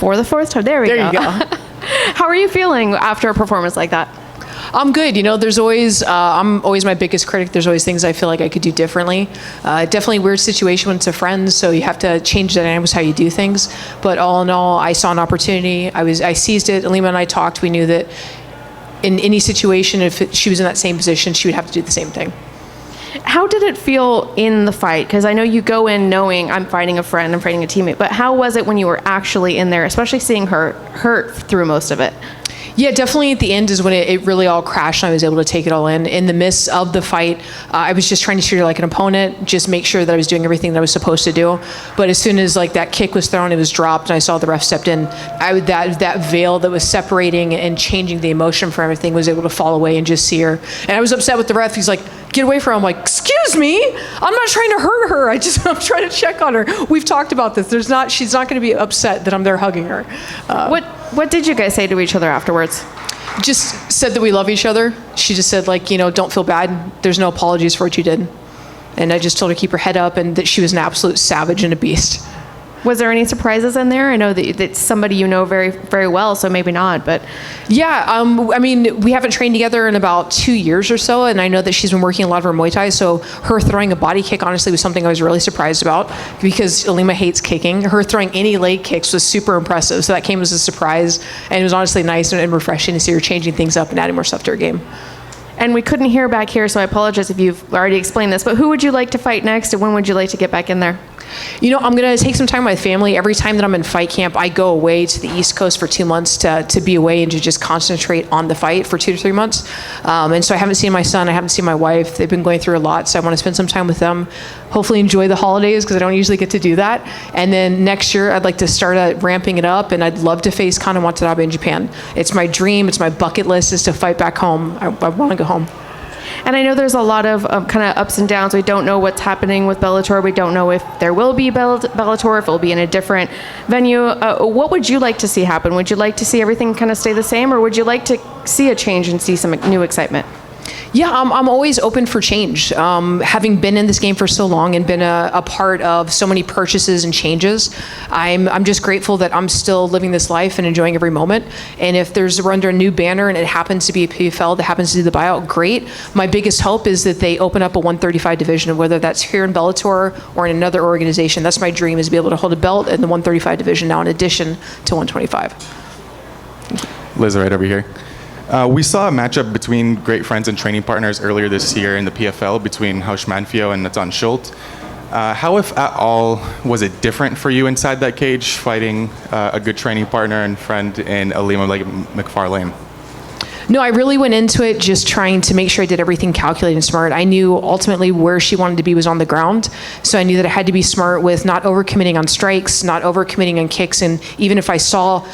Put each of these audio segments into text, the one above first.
For the fourth time. There you go. How are you feeling after a performance like that? I'm good. You know, there's always, I'm always my biggest critic. There's always things I feel like I could do differently. Definitely a weird situation when it's a friend, so you have to change the dynamics how you do things. But all in all, I saw an opportunity. I seized it. Ilima and I talked. We knew that in any situation, if she was in that same position, she would have to do the same thing. How did it feel in the fight? Because I know you go in knowing I'm fighting a friend, I'm fighting a teammate, but how was it when you were actually in there, especially seeing her hurt through most of it? Yeah, definitely at the end is when it really all crashed and I was able to take it all in. In the midst of the fight, I was just trying to treat her like an opponent, just make sure that I was doing everything that I was supposed to do. But as soon as like that kick was thrown, it was dropped, and I saw the ref stepped in, that veil that was separating and changing the emotion for everything was able to fall away and just see her. And I was upset with the ref. He's like, get away from her. I'm like, excuse me, I'm not trying to hurt her. I'm trying to check on her. We've talked about this. She's not going to be upset that I'm there hugging her. What did you guys say to each other afterwards? Just said that we love each other. She just said, like, you know, don't feel bad. There's no apologies for what you did. And I just told her to keep her head up and that she was an absolute savage and a beast. Was there any surprises in there? I know that it's somebody you know very, very well, so maybe not, but... Yeah, I mean, we haven't trained together in about 2 years or so, and I know that she's been working a lot of her Muay Thai, so her throwing a body kick, honestly, was something I was really surprised about, because Ilima hates kicking. Her throwing any leg kicks was super impressive, so that came as a surprise, and it was honestly nice and refreshing to see her changing things up and adding more stuff to her game. And we couldn't hear back here, so I apologize if you've already explained this, but who would you like to fight next, and when would you like to get back in there? You know, I'm going to take some time with my family. Every time that I'm in fight camp, I go away to the East Coast for 2 months to be away and to just concentrate on the fight for 2 to 3 months. And so I haven't seen my son. I haven't seen my wife. They've been going through a lot, so I want to spend some time with them. Hopefully enjoy the holidays, because I don't usually get to do that. And then next year, I'd like to start ramping it up, and I'd love to face Kana Watanabe in Japan. It's my dream. It's my bucket list is to fight back home. I want to go home. And I know there's a lot of kind of ups and downs. We don't know what's happening with Bellator. We don't know if there will be Bellator, if it'll be in a different venue. What would you like to see happen? Would you like to see everything kind of stay the same, or would you like to see a change and see some new excitement? Yeah, I'm always open for change. Having been in this game for so long and been a part of so many purchases and changes, I'm just grateful that I'm still living this life and enjoying every moment. And if we're under a new banner and it happens to be a PFL that happens to do the buyout, great. My biggest hope is that they open up a 135 division, whether that's here in Bellator or in another organization. That's my dream, is to be able to hold a belt in the 135 division now in addition to 125. Liz, right over here. We saw a matchup between great friends and training partners earlier this year in the PFL between Hausch Manfio and Nathan Schultz. How, if at all, was it different for you inside that cage, fighting a good training partner and friend in Ilima-Lei Macfarlane? No, I really went into it just trying to make sure I did everything calculated and smart. I knew ultimately where she wanted to be was on the ground, so I knew that I had to be smart with not overcommitting on strikes, not overcommitting on kicks, and even if I saw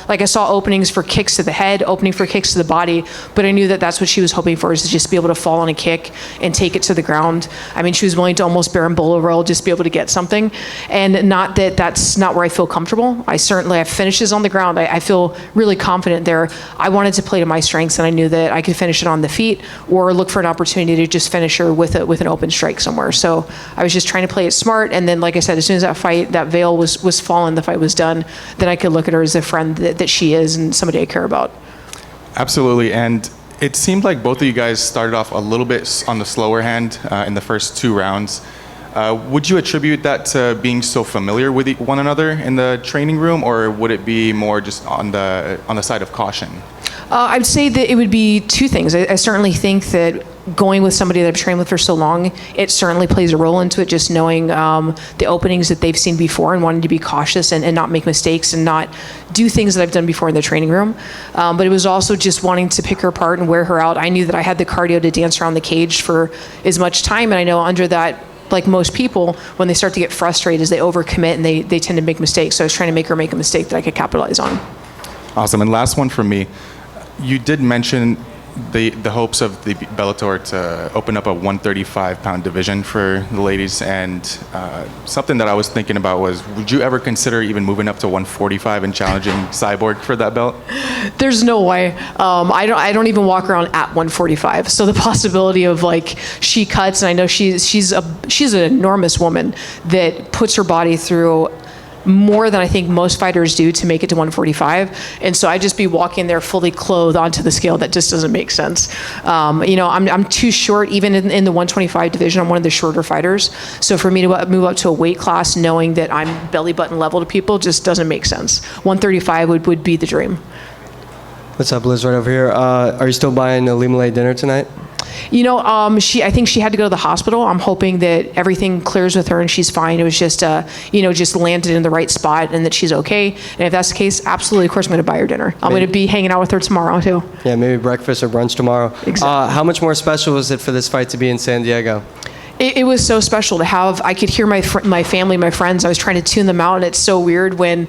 openings for kicks to the head, opening for kicks to the body, but I knew that that's what she was hoping for, is to just be able to fall on a kick and take it to the ground. I mean, she was willing to almost Berimbolo roll, just be able to get something, and not that that's not where I feel comfortable. I have finishes on the ground. I feel really confident there. I wanted to play to my strengths, and I knew that I could finish it on the feet or look for an opportunity to just finish her with an open strike somewhere. So I was just trying to play it smart, and then, like I said, as soon as that veil was fallen, the fight was done, then I could look at her as a friend that she is and somebody I care about. Absolutely, and it seemed like both of you guys started off a little bit on the slower hand in the first 2 rounds. Would you attribute that to being so familiar with one another in the training room, or would it be more just on the side of caution? I'd say that it would be 2 things. I certainly think that going with somebody that I've trained with for so long, it certainly plays a role into it, just knowing the openings that they've seen before and wanting to be cautious and not make mistakes and not do things that I've done before in the training room. But it was also just wanting to pick her apart and wear her out. I knew that I had the cardio to dance around the cage for as much time, and I know under that, like most people, when they start to get frustrated, is they overcommit and they tend to make mistakes. So I was trying to make her make a mistake that I could capitalize on. Awesome, and last one from me. You did mention the hopes of the Bellator to open up a 135-pound division for the ladies, and something that I was thinking about was, would you ever consider even moving up to 145 and challenging Cyborg for that belt? There's no way. I don't even walk around at 145. So the possibility of, like, she cuts, and I know she's an enormous woman that puts her body through more than I think most fighters do to make it to 145. And so I'd just be walking there fully clothed onto the scale. That just doesn't make sense. I'm too short, even in the 125 division. I'm one of the shorter fighters. So for me to move up to a weight class knowing that I'm belly button level to people just doesn't make sense. 135 would be the dream. What's up, Liz? Right over here. Are you still buying Ilima-Lei dinner tonight? I think she had to go to the hospital. I'm hoping that everything clears with her and she's fine. It was just, just landed in the right spot and that she's okay. And if that's the case, absolutely, of course, I'm going to buy her dinner. I'm going to be hanging out with her tomorrow, too. Yeah, maybe breakfast or brunch tomorrow. Exactly. How much more special was it for this fight to be in San Diego? It was so special to have. I could hear my family, my friends. I was trying to tune them out, and it's so weird when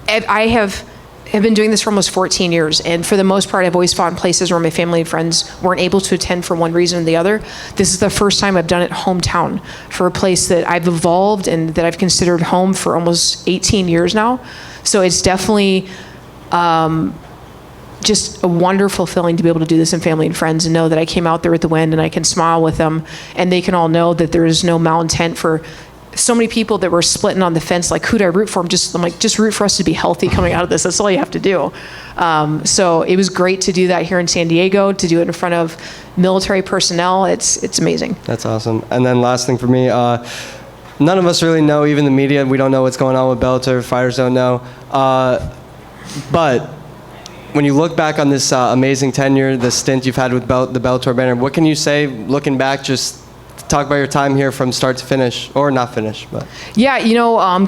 I have been doing this for almost 14 years, and for the most part, I've always fought in places where my family and friends weren't able to attend for one reason or the other. This is the first time I've done it hometown for a place that I've evolved and that I've considered home for almost 18 years now. So it's definitely just a wonderful feeling to be able to do this in family and friends and know that I came out there with the win and I can smile with them, and they can all know that there is no malintent for so many people that were splitting on the fence, like, who do I root for? I'm like, just root for us to be healthy coming out of this. That's all you have to do. So it was great to do that here in San Diego, to do it in front of military personnel. It's amazing. That's awesome. And then last thing for me, none of us really know, even the media, we don't know what's going on with Bellator. Fighters don't know. But when you look back on this amazing tenure, the stint you've had with the Bellator banner, what can you say, looking back, just talk about your time here from start to finish, or not finish, but. Yeah,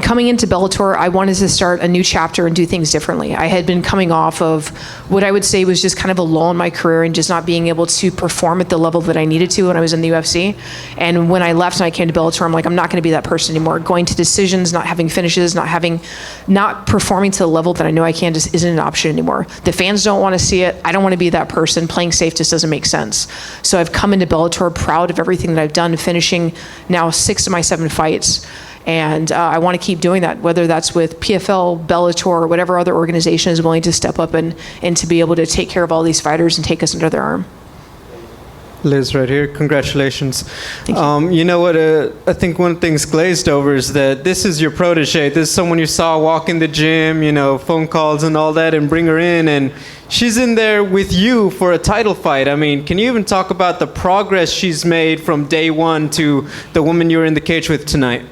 coming into Bellator, I wanted to start a new chapter and do things differently. I had been coming off of what I would say was just kind of a lull in my career and just not being able to perform at the level that I needed to when I was in the UFC. And when I left and I came to Bellator, I'm like, I'm not going to be that person anymore. Going to decisions, not having finishes, not performing to the level that I know I can just isn't an option anymore. The fans don't want to see it. I don't want to be that person. Playing safe just doesn't make sense. So I've come into Bellator proud of everything that I've done, finishing now 6 of my 7 fights. And I want to keep doing that, whether that's with PFL, Bellator, or whatever other organization is willing to step up and to be able to take care of all these fighters and take us under their arm. Liz, right here. Congratulations. Thank you. You know what? I think one thing's glazed over is that this is your protege. This is someone you saw walk in the gym, phone calls and all that, and bring her in. And she's in there with you for a title fight. I mean, can you even talk about the progress she's made from day one to the woman you were in the cage with tonight?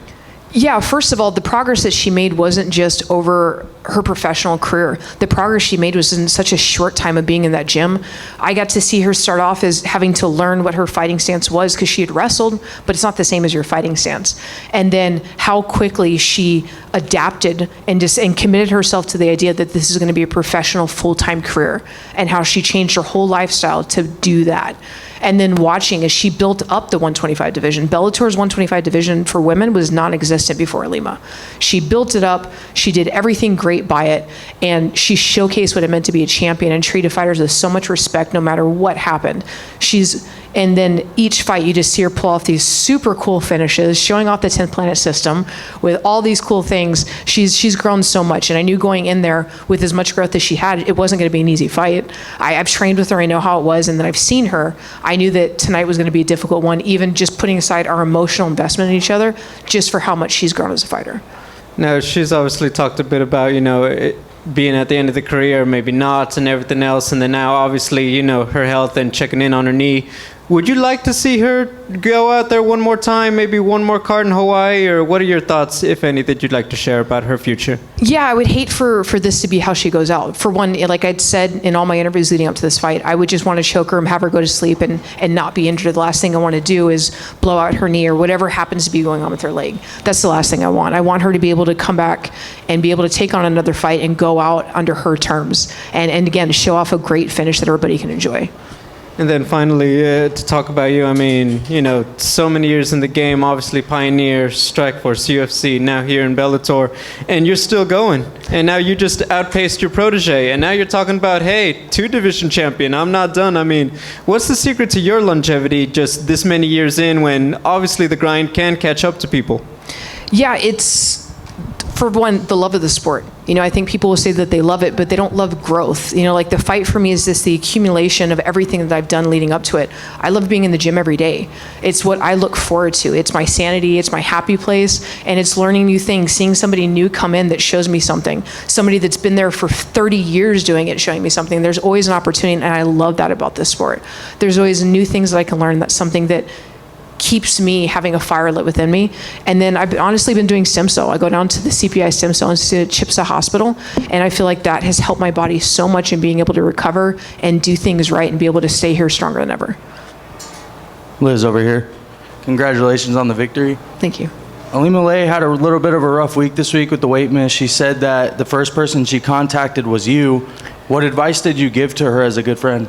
Yeah, first of all, the progress that she made wasn't just over her professional career. The progress she made was in such a short time of being in that gym. I got to see her start off as having to learn what her fighting stance was because she had wrestled, but it's not the same as your fighting stance. And then how quickly she adapted and committed herself to the idea that this is going to be a professional full-time career, and how she changed her whole lifestyle to do that. And then watching as she built up the 125 division. Bellator's 125 division for women was non-existent before Ilima. She built it up, she did everything great by it, and she showcased what it meant to be a champion and treated fighters with so much respect no matter what happened. And then each fight, you just see her pull off these super cool finishes, showing off the 10th planet system with all these cool things. She's grown so much, and I knew going in there with as much growth as she had, it wasn't going to be an easy fight. I've trained with her, I know how it was, and then I've seen her. I knew that tonight was going to be a difficult one, even just putting aside our emotional investment in each other, just for how much she's grown as a fighter. Now, she's obviously talked a bit about, being at the end of the career, maybe not, and everything else, and then now, obviously, her health and checking in on her knee. Would you like to see her go out there one more time, maybe one more card in Hawaii, or what are your thoughts, if any, that you'd like to share about her future? Yeah, I would hate for this to be how she goes out. For one, like I'd said in all my interviews leading up to this fight, I would just want to choke her and have her go to sleep and not be injured. The last thing I want to do is blow out her knee or whatever happens to be going on with her leg. That's the last thing I want. I want her to be able to come back and be able to take on another fight and go out under her terms. And again, show off a great finish that everybody can enjoy. And then finally, to talk about you, I mean, so many years in the game, obviously Pioneer, Strikeforce, UFC, now here in Bellator, and you're still going. And now you just outpaced your protege, and now you're talking about, hey, 2-division champion, I'm not done. I mean, what's the secret to your longevity just this many years in when obviously the grind can catch up to people? Yeah, For one, the love of the sport. I think people will say that they love it, but they don't love growth. Like the fight for me is just the accumulation of everything that I've done leading up to it. I love being in the gym every day. It's what I look forward to. It's my sanity, it's my happy place, and it's learning new things, seeing somebody new come in that shows me something. Somebody that's been there for 30 years doing it, showing me something. There's always an opportunity, and I love that about this sport. There's always new things that I can learn. That's something that keeps me having a fire lit within me. And then I've honestly been doing stem cell. I go down to the CPI Stem Cell Institute at Chipsa Hospital, and I feel like that has helped my body so much in being able to recover and do things right and be able to stay here stronger than ever. Liz over here. Congratulations on the victory. Thank you. Ilima-Lei had a little bit of a rough week this week with the weight miss. She said that the first person she contacted was you. What advice did you give to her as a good friend?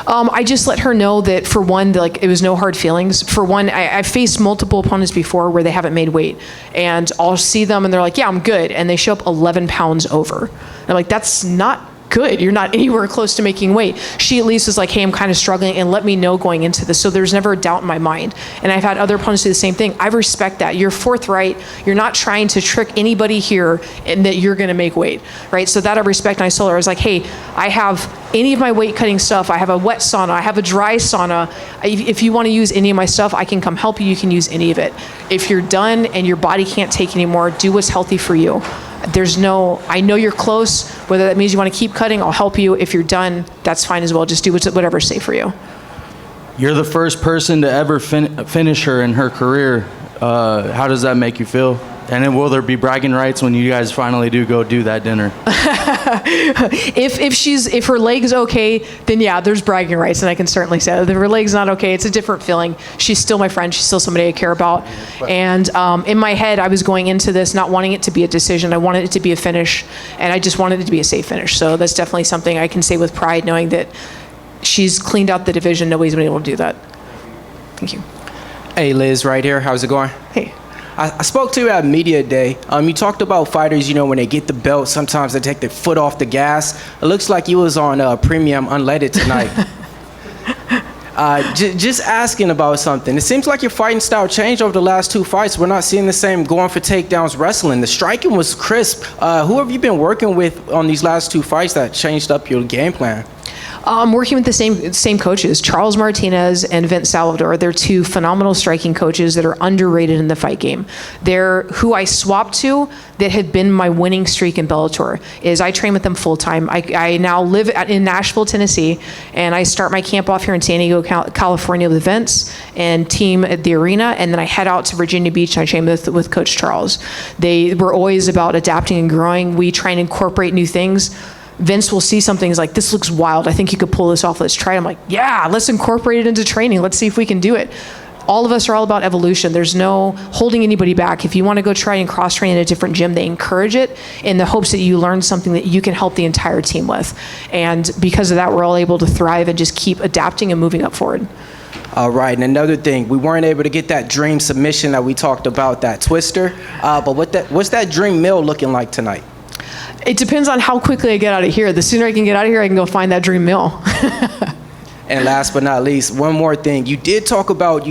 I just let her know that, for one, it was no hard feelings. For one, I've faced multiple opponents before where they haven't made weight, and I'll see them and they're like, yeah, I'm good, and they show up 11 pounds over. And I'm like, that's not good. You're not anywhere close to making weight. She at least was like, hey, I'm kind of struggling, and let me know going into this. So there's never a doubt in my mind. And I've had other opponents do the same thing. I respect that. You're forthright. You're not trying to trick anybody here and that you're going to make weight, right? So that I respect. And I told her, I was like, hey, I have any of my weight cutting stuff. I have a wet sauna. I have a dry sauna. If you want to use any of my stuff, I can come help you. You can use any of it. If you're done and your body can't take anymore, do what's healthy for you. I know you're close. Whether that means you want to keep cutting, I'll help you. If you're done, that's fine as well. Just do whatever's safe for you. You're the first person to ever finish her in her career. How does that make you feel? And then will there be bragging rights when you guys finally do go do that dinner? If her leg's okay, then yeah, there's bragging rights, and I can certainly say that. If her leg's not okay, it's a different feeling. She's still my friend. She's still somebody I care about. And in my head, I was going into this not wanting it to be a decision. I wanted it to be a finish, and I just wanted it to be a safe finish. So that's definitely something I can say with pride, knowing that she's cleaned out the division. Nobody's been able to do that. Thank you. Hey, Liz, right here. How's it going? Hey. I spoke to you at Media Day. You talked about fighters, when they get the belt, sometimes they take their foot off the gas. It looks like you was on Premium Unleaded tonight. Just asking about something. It seems like your fighting style changed over the last two fights. We're not seeing the same going for takedowns wrestling. The striking was crisp. Who have you been working with on these last two fights that changed up your game plan? I'm working with the same coaches, Charles Martinez and Vince Salvador. They're two phenomenal striking coaches that are underrated in the fight game. They're who I swapped to that had been my winning streak in Bellator. I train with them full time. I now live in Nashville, Tennessee, and I start my camp off here in San Diego, California with Vince and team at the arena, and then I head out to Virginia Beach and I train with Coach Charles. They were always about adapting and growing. We try and incorporate new things. Vince will see something, he's like, this looks wild. I think you could pull this off. Let's try it. I'm like, yeah, let's incorporate it into training. Let's see if we can do it. All of us are all about evolution. There's no holding anybody back. If you want to go try and cross-train in a different gym, they encourage it in the hopes that you learn something that you can help the entire team with. And because of that, we're all able to thrive and just keep adapting and moving up forward. All right, and another thing, we weren't able to get that dream submission that we talked about, that twister. But what's that dream meal looking like tonight? It depends on how quickly I get out of here. The sooner I can get out of here, I can go find that dream meal. And last but not least, one more thing. You did talk about,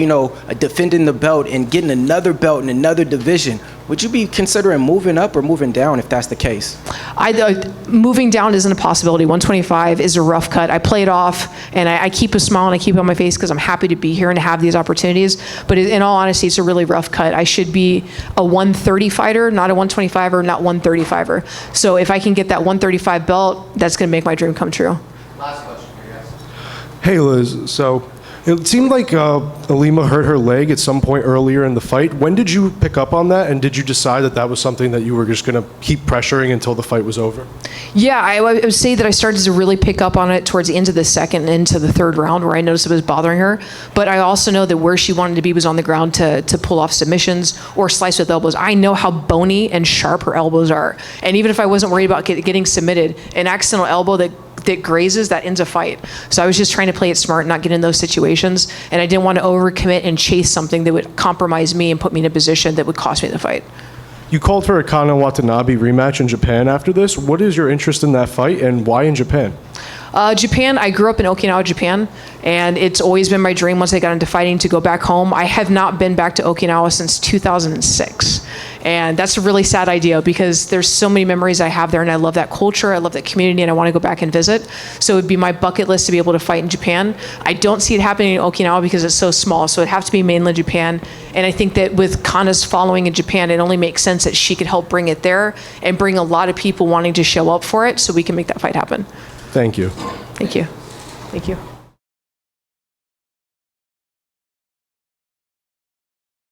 defending the belt and getting another belt in another division. Would you be considering moving up or moving down if that's the case? Moving down isn't a possibility. 125 is a rough cut. I play it off, and I keep a smile and I keep it on my face because I'm happy to be here and to have these opportunities. But in all honesty, it's a really rough cut. I should be a 130 fighter, not a 125er, not 135er. So if I can get that 135 belt, that's going to make my dream come true. Last question for you guys. Hey, Liz. So it seemed like Ilima hurt her leg at some point earlier in the fight. When did you pick up on that, and did you decide that was something that you were just going to keep pressuring until the fight was over? Yeah, I would say that I started to really pick up on it towards the end of the second and into the third round where I noticed it was bothering her. But I also know that where she wanted to be was on the ground to pull off submissions or slice with elbows. I know how bony and sharp her elbows are. And even if I wasn't worried about getting submitted, an accidental elbow that grazes, that ends a fight. So I was just trying to play it smart and not get in those situations. And I didn't want to overcommit and chase something that would compromise me and put me in a position that would cost me the fight. You called for a Kana Watanabe rematch in Japan after this. What is your interest in that fight, and why in Japan? Japan, I grew up in Okinawa, Japan, and it's always been my dream once I got into fighting to go back home. I have not been back to Okinawa since 2006. And that's a really sad idea because there's so many memories I have there, and I love that culture, I love that community, and I want to go back and visit. So it would be my bucket list to be able to fight in Japan. I don't see it happening in Okinawa because it's so small, so it'd have to be mainland Japan. And I think that with Kana's following in Japan, it only makes sense that she could help bring it there and bring a lot of people wanting to show up for it so we can make that fight happen. Thank you. Thank you. Thank you.